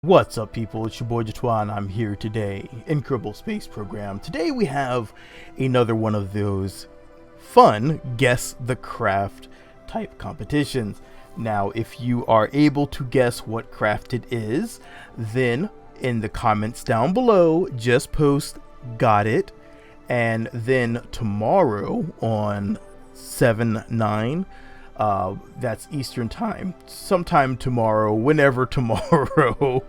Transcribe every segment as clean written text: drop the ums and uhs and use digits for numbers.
What's up, people? It's your boy Jatuan. I'm here today in Kerbal Space Program. Today we have another one of those fun Guess the Craft type competitions. Now, if you are able to guess what craft it is, then in the comments down below, just post "got it," and then tomorrow on 7/9, that's Eastern time, sometime tomorrow, whenever tomorrow,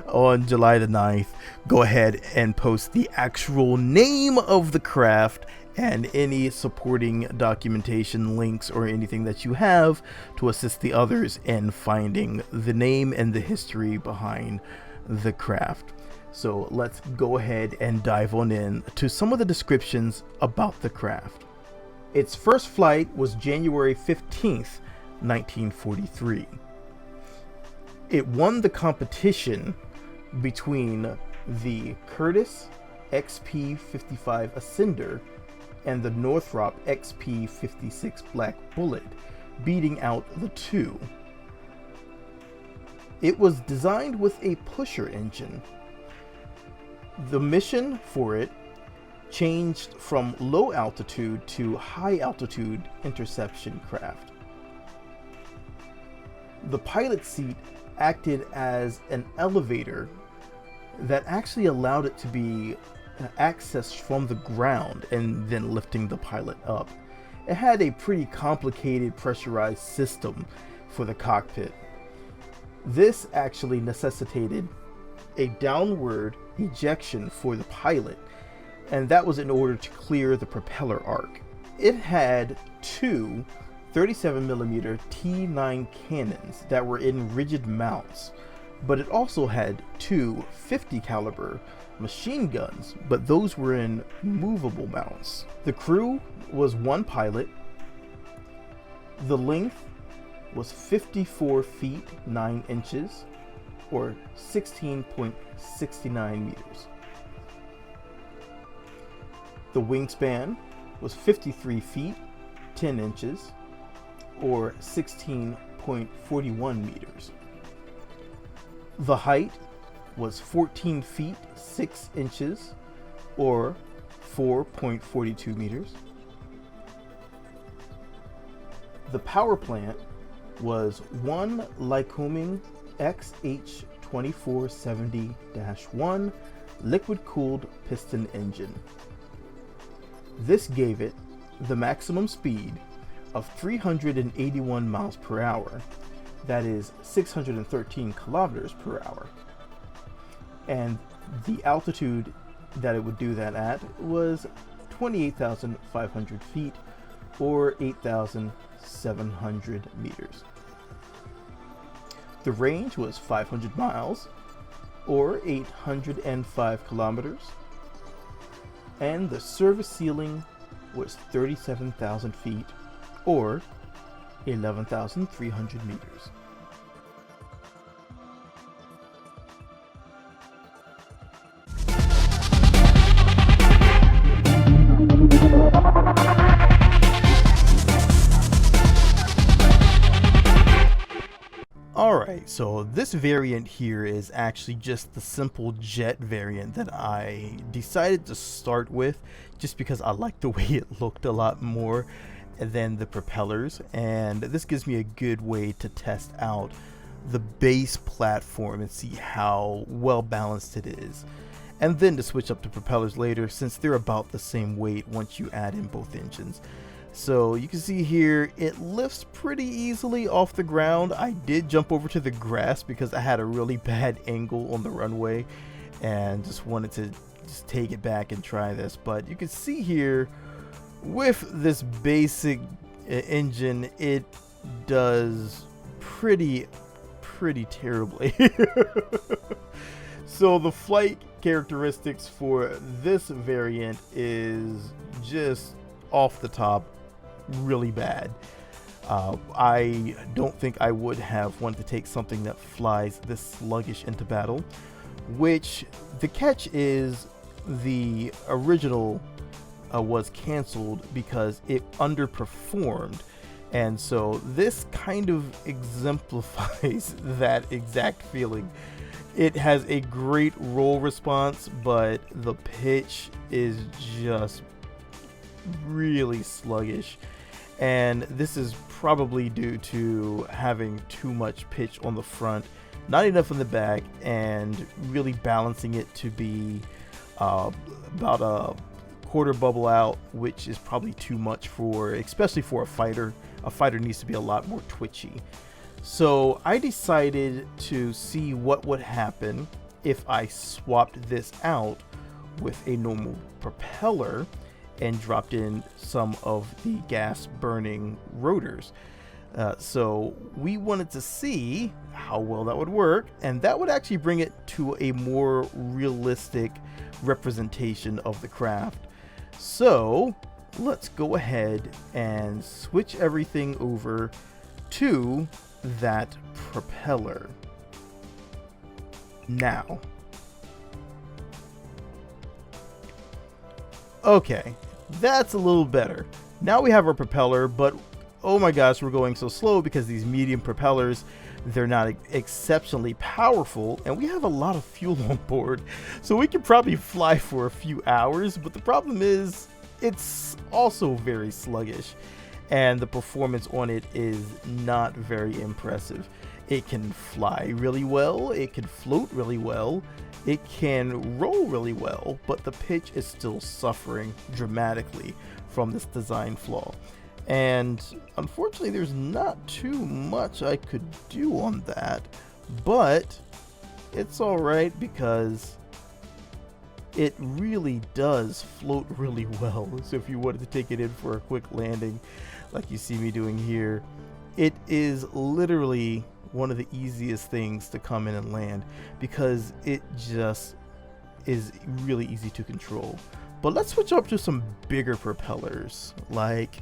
on July the 9th, go ahead and post the actual name of the craft and any supporting documentation, links, or anything that you have to assist the others in finding the name and the history behind the craft. So let's go ahead and dive on in to some of the descriptions about the craft. Its first flight was January 15th, 1943. It won the competition between the Curtiss XP-55 Ascender and the Northrop XP-56 Black Bullet, beating out the two. It was designed with a pusher engine. The mission for it changed from low altitude to high altitude interception craft. The pilot seat acted as an elevator that actually allowed it to be accessed from the ground and then lifting the pilot up. It had a pretty complicated pressurized system for the cockpit. This actually necessitated a downward ejection for the pilot, and that was in order to clear the propeller arc. It had two 37mm T9 cannons that were in rigid mounts, but it also had two 50 caliber machine guns, but those were in movable mounts. The crew was one pilot. The length was 54 feet 9 inches, or 16.69 meters. The wingspan was 53 feet 10 inches, or 16.41 meters. The height was 14 feet 6 inches, or 4.42 meters. The power plant was one Lycoming XH2470-1 liquid-cooled piston engine. This gave it the maximum speed of 381 miles per hour, that is 613 kilometers per hour. And the altitude that it would do that at was 28,500 feet, or 8,700 meters. The range was 500 miles, or 805 kilometers. And the service ceiling was 37,000 feet, or 11,300 meters. Alright, so this variant here is actually just the simple jet variant that I decided to start with just because I like the way it looked a lot more than the propellers, and this gives me a good way to test out the base platform and see how well balanced it is, and then to switch up to propellers later since they're about the same weight once you add in both engines. So you can see here it lifts pretty easily off the ground. I did jump over to the grass because I had a really bad angle on the runway and just wanted to just take it back and try this. But you can see here with this basic engine, it does pretty terribly. So the flight characteristics for this variant is just off the top really bad. I don't think I would have wanted to take something that flies this sluggish into battle, which the catch is the original was canceled because it underperformed, and so this kind of exemplifies that exact feeling. It has a great roll response, but the pitch is just really sluggish. And this is probably due to having too much pitch on the front, not enough in the back, and really balancing it to be about a quarter bubble out, which is probably too much for, especially for a fighter. A fighter needs to be a lot more twitchy. So I decided to see what would happen if I swapped this out with a normal propeller and dropped in some of the gas burning rotors. So we wanted to see how well that would work, and that would actually bring it to a more realistic representation of the craft. So let's go ahead and switch everything over to that propeller. Now, okay, that's a little better. Now we have our propeller, but oh my gosh, we're going so slow because these medium propellers, they're not exceptionally powerful, and we have a lot of fuel on board, so we can probably fly for a few hours. But the problem is it's also very sluggish, and the performance on it is not very impressive. It can fly really well, it can float really well, it can roll really well, but the pitch is still suffering dramatically from this design flaw. And unfortunately, there's not too much I could do on that, but it's alright because it really does float really well. So if you wanted to take it in for a quick landing, like you see me doing here, it is literally one of the easiest things to come in and land because it just is really easy to control. But let's switch up to some bigger propellers, like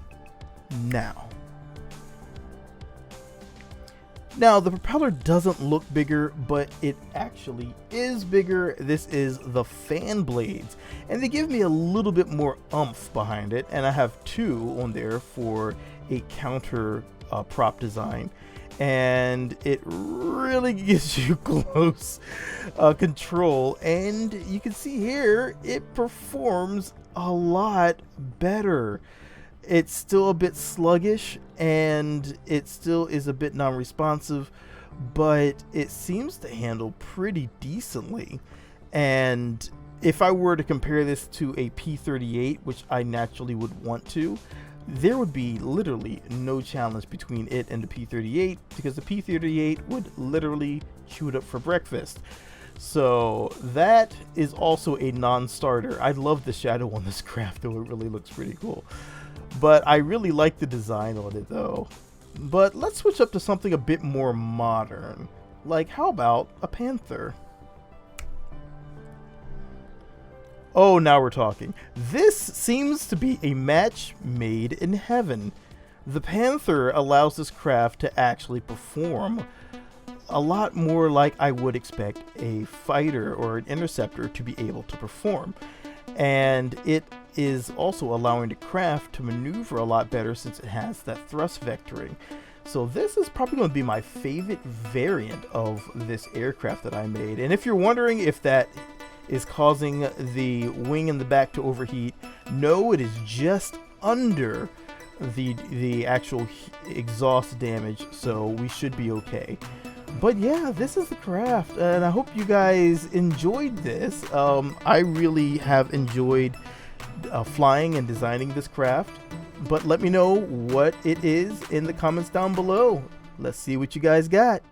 now. Now, the propeller doesn't look bigger, but it actually is bigger. This is the fan blades, and they give me a little bit more oomph behind it, and I have two on there for a counter prop design, and it really gives you close control. And you can see here, it performs a lot better. It's still a bit sluggish, and it still is a bit non-responsive, but it seems to handle pretty decently. And if I were to compare this to a P-38, which I naturally would want to, there would be literally no challenge between it and the P-38, because the P-38 would literally chew it up for breakfast. So that is also a non-starter. I love the shadow on this craft, though. It really looks pretty cool. But I really like the design on it, though. But let's switch up to something a bit more modern. Like, how about a Panther? Oh, now we're talking. This seems to be a match made in heaven. The Panther allows this craft to actually perform a lot more like I would expect a fighter or an interceptor to be able to perform. And it is also allowing the craft to maneuver a lot better since it has that thrust vectoring. So this is probably going to be my favorite variant of this aircraft that I made. And if you're wondering if that is causing the wing in the back to overheat, no, it is just under the actual exhaust damage, so we should be okay. But yeah, this is the craft, and I hope you guys enjoyed this. I really have enjoyed flying and designing this craft, but let me know what it is in the comments down below. Let's see what you guys got.